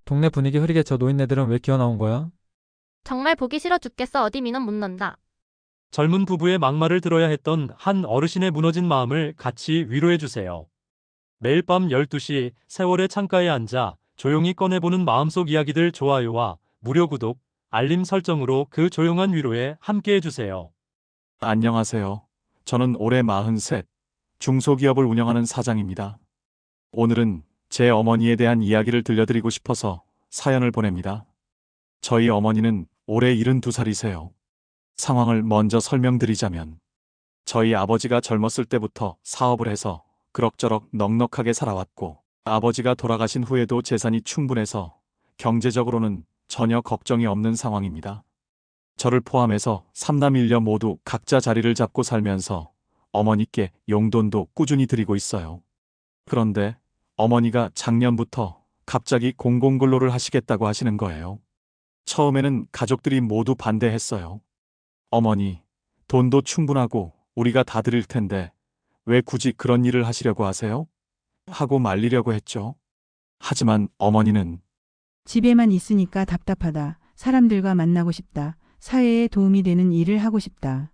동네 분위기 흐리게 저 노인네들은 왜 기어 나온 거야? 정말 보기 싫어 죽겠어. 어디 민원 못 넣는다. 젊은 부부의 막말을 들어야 했던 한 어르신의 무너진 마음을 같이 위로해 주세요. 매일 밤 12시 세월의 창가에 앉아 조용히 꺼내보는 마음속 이야기들 좋아요와 무료 구독, 알림 설정으로 그 조용한 위로에 함께해 주세요. 안녕하세요. 저는 올해 43, 중소기업을 운영하는 사장입니다. 오늘은 제 어머니에 대한 이야기를 들려드리고 싶어서 사연을 보냅니다. 저희 어머니는 올해 72살이세요. 상황을 먼저 설명드리자면, 저희 아버지가 젊었을 때부터 사업을 해서 그럭저럭 넉넉하게 살아왔고, 아버지가 돌아가신 후에도 재산이 충분해서 경제적으로는 전혀 걱정이 없는 상황입니다. 저를 포함해서 3남 1녀 모두 각자 자리를 잡고 살면서 어머니께 용돈도 꾸준히 드리고 있어요. 그런데 어머니가 작년부터 갑자기 공공근로를 하시겠다고 하시는 거예요. 처음에는 가족들이 모두 반대했어요. 어머니, 돈도 충분하고 우리가 다 드릴 텐데 왜 굳이 그런 일을 하시려고 하세요? 하고 말리려고 했죠. 하지만 어머니는 집에만 있으니까 답답하다. 사람들과 만나고 싶다. 사회에 도움이 되는 일을 하고 싶다.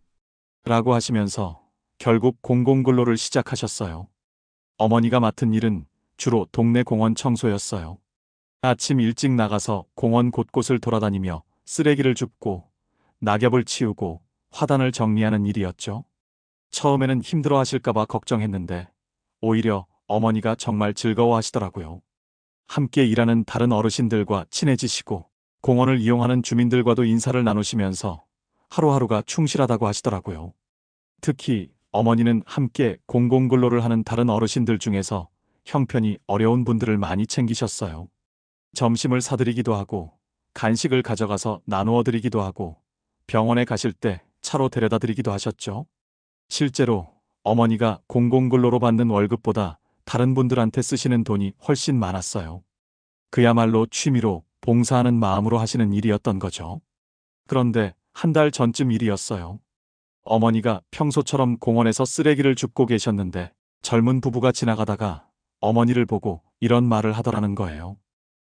라고 하시면서 결국 공공근로를 시작하셨어요. 어머니가 맡은 일은 주로 동네 공원 청소였어요. 아침 일찍 나가서 공원 곳곳을 돌아다니며 쓰레기를 줍고 낙엽을 치우고 화단을 정리하는 일이었죠. 처음에는 힘들어 하실까봐 걱정했는데 오히려 어머니가 정말 즐거워하시더라고요. 함께 일하는 다른 어르신들과 친해지시고 공원을 이용하는 주민들과도 인사를 나누시면서 하루하루가 충실하다고 하시더라고요. 특히 어머니는 함께 공공근로를 하는 다른 어르신들 중에서 형편이 어려운 분들을 많이 챙기셨어요. 점심을 사드리기도 하고 간식을 가져가서 나누어 드리기도 하고 병원에 가실 때 차로 데려다 드리기도 하셨죠. 실제로 어머니가 공공근로로 받는 월급보다 다른 분들한테 쓰시는 돈이 훨씬 많았어요. 그야말로 취미로 봉사하는 마음으로 하시는 일이었던 거죠. 그런데 한 달 전쯤 일이었어요. 어머니가 평소처럼 공원에서 쓰레기를 줍고 계셨는데 젊은 부부가 지나가다가 어머니를 보고 이런 말을 하더라는 거예요.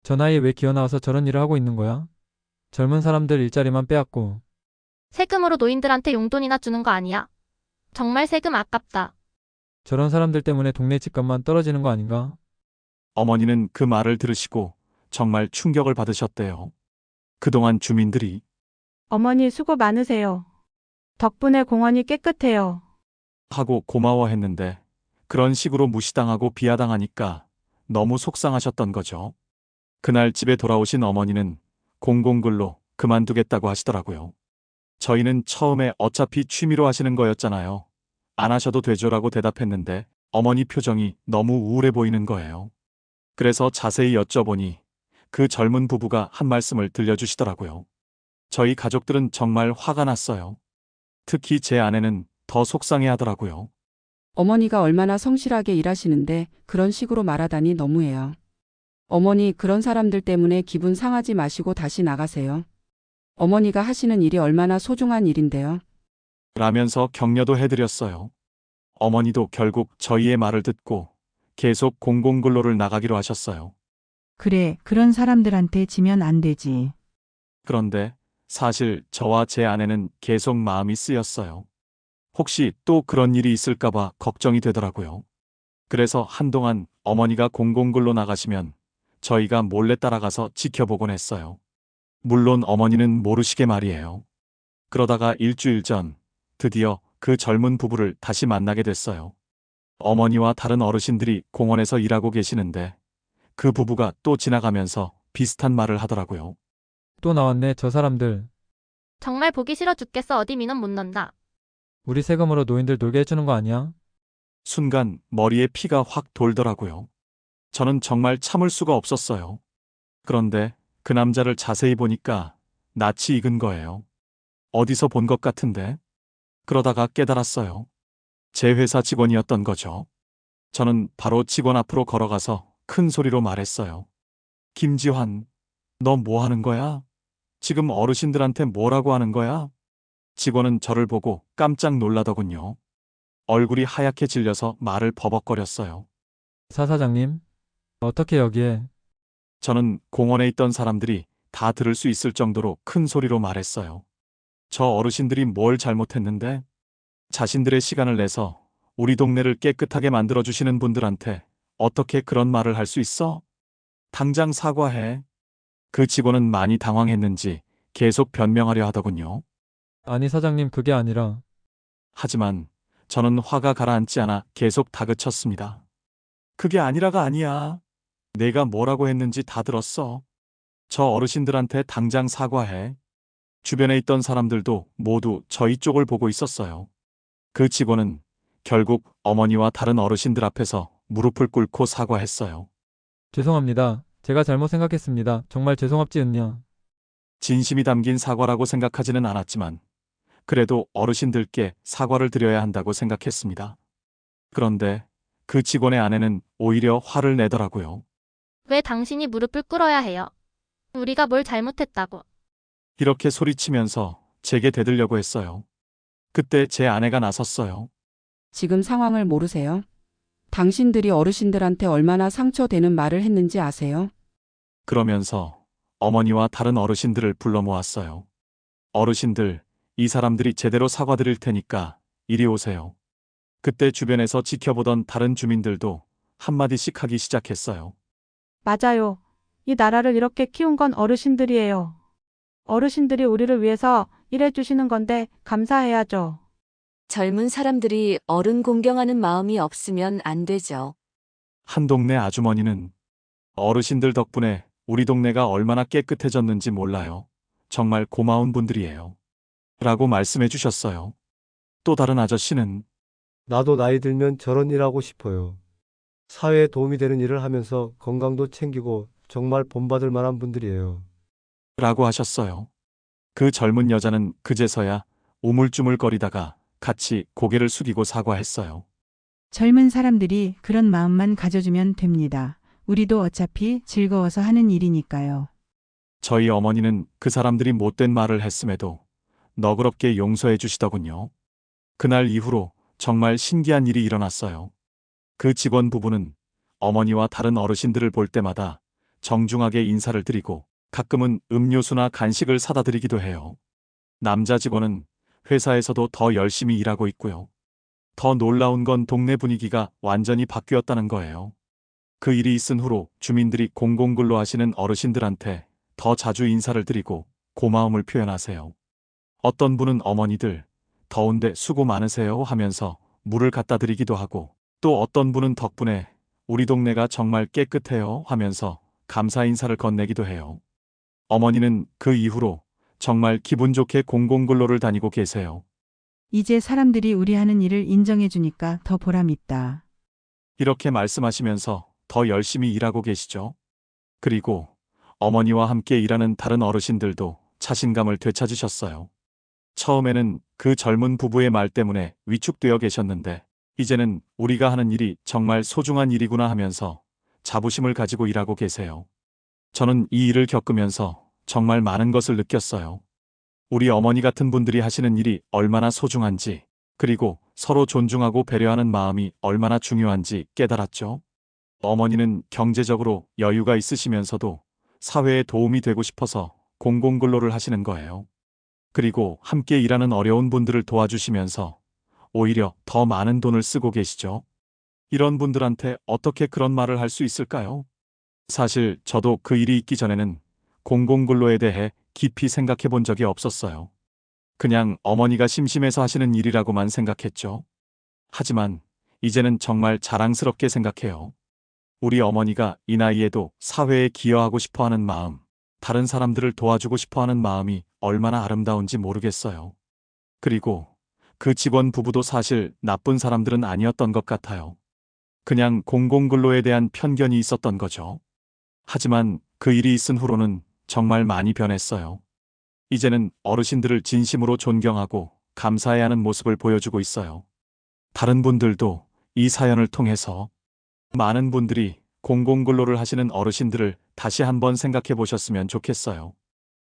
저 나이에 왜 기어 나와서 저런 일을 하고 있는 거야? 젊은 사람들 일자리만 빼앗고. 세금으로 노인들한테 용돈이나 주는 거 아니야? 정말 세금 아깝다. 저런 사람들 때문에 동네 집값만 떨어지는 거 아닌가? 어머니는 그 말을 들으시고 정말 충격을 받으셨대요. 그동안 주민들이 어머니 수고 많으세요. 덕분에 공원이 깨끗해요. 하고 고마워했는데 그런 식으로 무시당하고 비하당하니까 너무 속상하셨던 거죠. 그날 집에 돌아오신 어머니는 공공근로 그만두겠다고 하시더라고요. 저희는 처음에 어차피 취미로 하시는 거였잖아요. 안 하셔도 되죠라고 대답했는데 어머니 표정이 너무 우울해 보이는 거예요. 그래서 자세히 여쭤보니 그 젊은 부부가 한 말씀을 들려주시더라고요. 저희 가족들은 정말 화가 났어요. 특히 제 아내는 더 속상해 하더라고요. 어머니가 얼마나 성실하게 일하시는데 그런 식으로 말하다니 너무해요. 어머니 그런 사람들 때문에 기분 상하지 마시고 다시 나가세요. 어머니가 하시는 일이 얼마나 소중한 일인데요. 라면서 격려도 해드렸어요. 어머니도 결국 저희의 말을 듣고 계속 공공근로를 나가기로 하셨어요. 그래, 그런 사람들한테 지면 안 되지. 그런데 사실 저와 제 아내는 계속 마음이 쓰였어요. 혹시 또 그런 일이 있을까봐 걱정이 되더라고요. 그래서 한동안 어머니가 공공근로 나가시면 저희가 몰래 따라가서 지켜보곤 했어요. 물론 어머니는 모르시게 말이에요. 그러다가 일주일 전 드디어 그 젊은 부부를 다시 만나게 됐어요. 어머니와 다른 어르신들이 공원에서 일하고 계시는데 그 부부가 또 지나가면서 비슷한 말을 하더라고요. 또 나왔네, 저 사람들. 정말 보기 싫어 죽겠어. 어디 민원 못 넣는다. 우리 세금으로 노인들 놀게 해주는 거 아니야? 순간 머리에 피가 확 돌더라고요. 저는 정말 참을 수가 없었어요. 그런데 그 남자를 자세히 보니까 낯이 익은 거예요. 어디서 본 것 같은데? 그러다가 깨달았어요. 제 회사 직원이었던 거죠. 저는 바로 직원 앞으로 걸어가서 큰 소리로 말했어요. 김지환, 너 뭐 하는 거야? 지금 어르신들한테 뭐라고 하는 거야? 직원은 저를 보고 깜짝 놀라더군요. 얼굴이 하얗게 질려서 말을 버벅거렸어요. 사 사장님, 어떻게 여기에? 저는 공원에 있던 사람들이 다 들을 수 있을 정도로 큰 소리로 말했어요. 저 어르신들이 뭘 잘못했는데? 자신들의 시간을 내서 우리 동네를 깨끗하게 만들어주시는 분들한테 어떻게 그런 말을 할 수 있어? 당장 사과해. 그 직원은 많이 당황했는지 계속 변명하려 하더군요. 아니 사장님 그게 아니라 하지만 저는 화가 가라앉지 않아 계속 다그쳤습니다. 그게 아니라가 아니야. 내가 뭐라고 했는지 다 들었어. 저 어르신들한테 당장 사과해. 주변에 있던 사람들도 모두 저희 쪽을 보고 있었어요. 그 직원은 결국 어머니와 다른 어르신들 앞에서 무릎을 꿇고 사과했어요. 죄송합니다. 제가 잘못 생각했습니다. 정말 죄송합지은요. 진심이 담긴 사과라고 생각하지는 않았지만 그래도 어르신들께 사과를 드려야 한다고 생각했습니다. 그런데 그 직원의 아내는 오히려 화를 내더라고요. 왜 당신이 무릎을 꿇어야 해요? 우리가 뭘 잘못했다고. 이렇게 소리치면서 제게 대들려고 했어요. 그때 제 아내가 나섰어요. 지금 상황을 모르세요? 당신들이 어르신들한테 얼마나 상처되는 말을 했는지 아세요? 그러면서 어머니와 다른 어르신들을 불러 모았어요. 어르신들, 이 사람들이 제대로 사과드릴 테니까 이리 오세요. 그때 주변에서 지켜보던 다른 주민들도 한마디씩 하기 시작했어요. 맞아요. 이 나라를 이렇게 키운 건 어르신들이에요. 어르신들이 우리를 위해서 일해주시는 건데 감사해야죠. 젊은 사람들이 어른 공경하는 마음이 없으면 안 되죠. 한 동네 아주머니는 어르신들 덕분에 우리 동네가 얼마나 깨끗해졌는지 몰라요. 정말 고마운 분들이에요. 라고 말씀해 주셨어요. 또 다른 아저씨는 나도 나이 들면 저런 일 하고 싶어요. 사회에 도움이 되는 일을 하면서 건강도 챙기고 정말 본받을 만한 분들이에요. 라고 하셨어요. 그 젊은 여자는 그제서야 우물쭈물거리다가 같이 고개를 숙이고 사과했어요. 젊은 사람들이 그런 마음만 가져주면 됩니다. 우리도 어차피 즐거워서 하는 일이니까요. 저희 어머니는 그 사람들이 못된 말을 했음에도 너그럽게 용서해 주시더군요. 그날 이후로 정말 신기한 일이 일어났어요. 그 직원 부부는 어머니와 다른 어르신들을 볼 때마다 정중하게 인사를 드리고 가끔은 음료수나 간식을 사다 드리기도 해요. 남자 직원은 회사에서도 더 열심히 일하고 있고요. 더 놀라운 건 동네 분위기가 완전히 바뀌었다는 거예요. 그 일이 있은 후로 주민들이 공공근로 하시는 어르신들한테 더 자주 인사를 드리고 고마움을 표현하세요. 어떤 분은 어머니들, 더운데 수고 많으세요 하면서 물을 갖다 드리기도 하고 또 어떤 분은 덕분에 우리 동네가 정말 깨끗해요 하면서 감사 인사를 건네기도 해요. 어머니는 그 이후로 정말 기분 좋게 공공근로를 다니고 계세요. 이제 사람들이 우리 하는 일을 인정해 주니까 더 보람 있다. 이렇게 말씀하시면서 더 열심히 일하고 계시죠. 그리고 어머니와 함께 일하는 다른 어르신들도 자신감을 되찾으셨어요. 처음에는 그 젊은 부부의 말 때문에 위축되어 계셨는데 이제는 우리가 하는 일이 정말 소중한 일이구나 하면서 자부심을 가지고 일하고 계세요. 저는 이 일을 겪으면서 정말 많은 것을 느꼈어요. 우리 어머니 같은 분들이 하시는 일이 얼마나 소중한지, 그리고 서로 존중하고 배려하는 마음이 얼마나 중요한지 깨달았죠. 어머니는 경제적으로 여유가 있으시면서도 사회에 도움이 되고 싶어서 공공근로를 하시는 거예요. 그리고 함께 일하는 어려운 분들을 도와주시면서 오히려 더 많은 돈을 쓰고 계시죠. 이런 분들한테 어떻게 그런 말을 할 수 있을까요? 사실 저도 그 일이 있기 전에는 공공근로에 대해 깊이 생각해 본 적이 없었어요. 그냥 어머니가 심심해서 하시는 일이라고만 생각했죠. 하지만 이제는 정말 자랑스럽게 생각해요. 우리 어머니가 이 나이에도 사회에 기여하고 싶어 하는 마음, 다른 사람들을 도와주고 싶어 하는 마음이 얼마나 아름다운지 모르겠어요. 그리고 그 직원 부부도 사실 나쁜 사람들은 아니었던 것 같아요. 그냥 공공근로에 대한 편견이 있었던 거죠. 하지만 그 일이 있은 후로는 정말 많이 변했어요. 이제는 어르신들을 진심으로 존경하고 감사해야 하는 모습을 보여주고 있어요. 다른 분들도 이 사연을 통해서 많은 분들이 공공근로를 하시는 어르신들을 다시 한번 생각해 보셨으면 좋겠어요.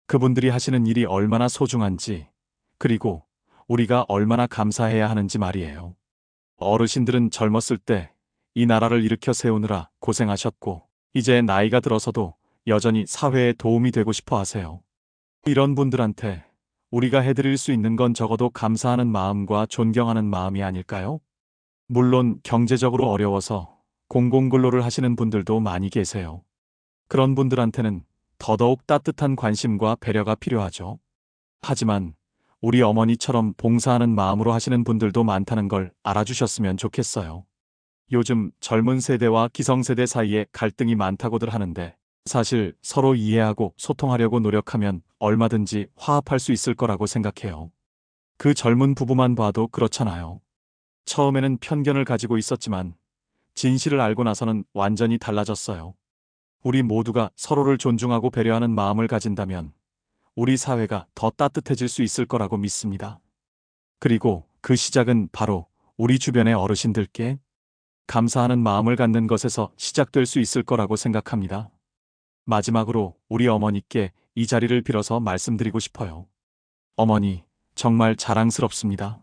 그분들이 하시는 일이 얼마나 소중한지, 그리고 우리가 얼마나 감사해야 하는지 말이에요. 어르신들은 젊었을 때 이 나라를 일으켜 세우느라 고생하셨고, 이제 나이가 들어서도 여전히 사회에 도움이 되고 싶어 하세요. 이런 분들한테 우리가 해드릴 수 있는 건 적어도 감사하는 마음과 존경하는 마음이 아닐까요? 물론 경제적으로 어려워서 공공근로를 하시는 분들도 많이 계세요. 그런 분들한테는 더더욱 따뜻한 관심과 배려가 필요하죠. 하지만 우리 어머니처럼 봉사하는 마음으로 하시는 분들도 많다는 걸 알아주셨으면 좋겠어요. 요즘 젊은 세대와 기성세대 사이에 갈등이 많다고들 하는데 사실 서로 이해하고 소통하려고 노력하면 얼마든지 화합할 수 있을 거라고 생각해요. 그 젊은 부부만 봐도 그렇잖아요. 처음에는 편견을 가지고 있었지만 진실을 알고 나서는 완전히 달라졌어요. 우리 모두가 서로를 존중하고 배려하는 마음을 가진다면 우리 사회가 더 따뜻해질 수 있을 거라고 믿습니다. 그리고 그 시작은 바로 우리 주변의 어르신들께 감사하는 마음을 갖는 것에서 시작될 수 있을 거라고 생각합니다. 마지막으로 우리 어머니께 이 자리를 빌어서 말씀드리고 싶어요. 어머니, 정말 자랑스럽습니다.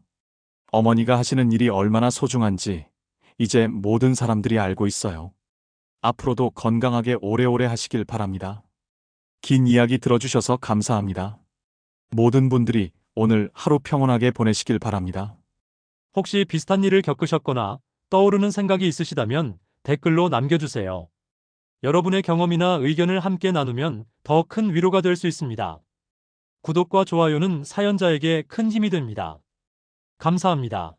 어머니가 하시는 일이 얼마나 소중한지 이제 모든 사람들이 알고 있어요. 앞으로도 건강하게 오래오래 하시길 바랍니다. 긴 이야기 들어주셔서 감사합니다. 모든 분들이 오늘 하루 평온하게 보내시길 바랍니다. 혹시 비슷한 일을 겪으셨거나 떠오르는 생각이 있으시다면 댓글로 남겨주세요. 여러분의 경험이나 의견을 함께 나누면 더 큰 위로가 될 수 있습니다. 구독과 좋아요는 사연자에게 큰 힘이 됩니다. 감사합니다.